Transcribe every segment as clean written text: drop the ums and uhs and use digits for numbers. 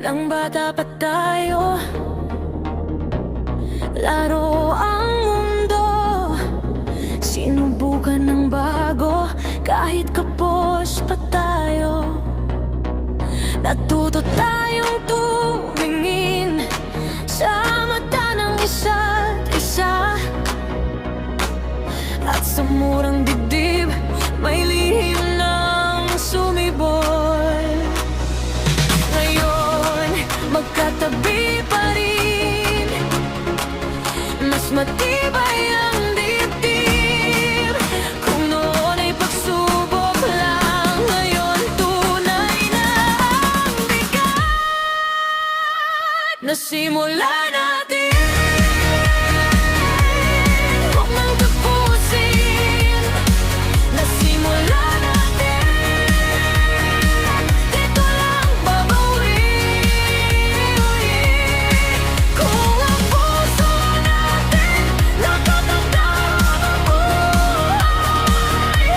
Nang bata pa tayo, laro ang mundo. Sinubukan ng bago, kahit kapos pa tayo. Natuto tayong tumingin sa mata ng isa't isa. At sa murang dibdib, may lihim ng sumibol. Ngayon, magkatabi pa rin, mas matibay ang dibdib. Kung noon ay pagsubok lang, ngayon tunay na ang bigat na simula natin. Huwag nang tapusin, nasimula natin. Dito lang babawi. Kung ang puso natin natatanda ang buhay,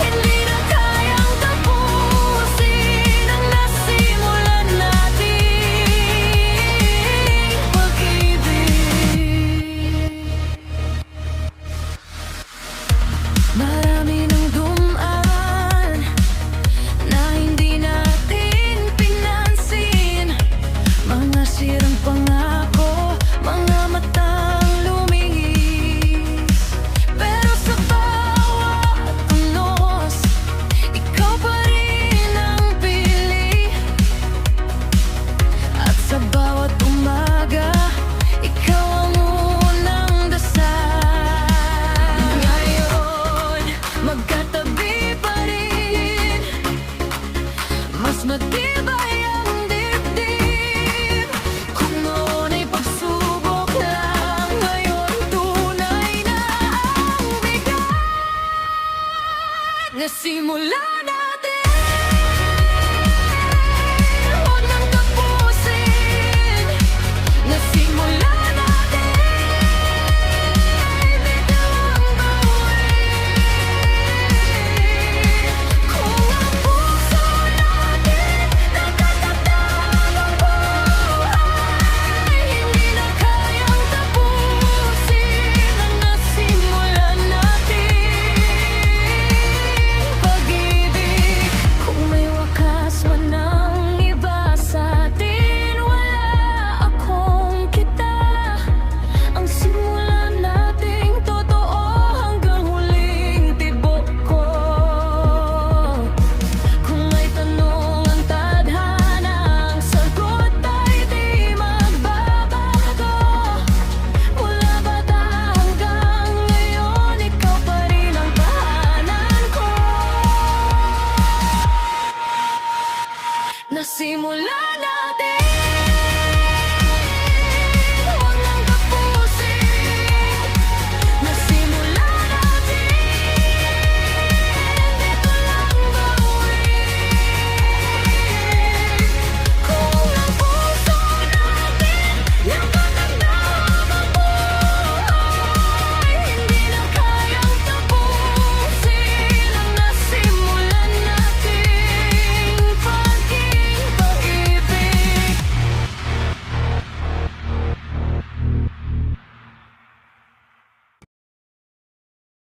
hindi na kayang tapusin ang nasimulan nating pag-ibig. Marami nang dumaan na hindi natin pinansin. Mga sirang pangako, mga matang lumihis. Pero sa bawat unos, ikaw pa rin ang pili. At sa bawat umaga, ikaw ang unang dasal. Ngayon, magkatabi pa rin, mas matibay ang dibdib. Kung noon ay pagsubok lang, ngayon tunay na ang bigat na simula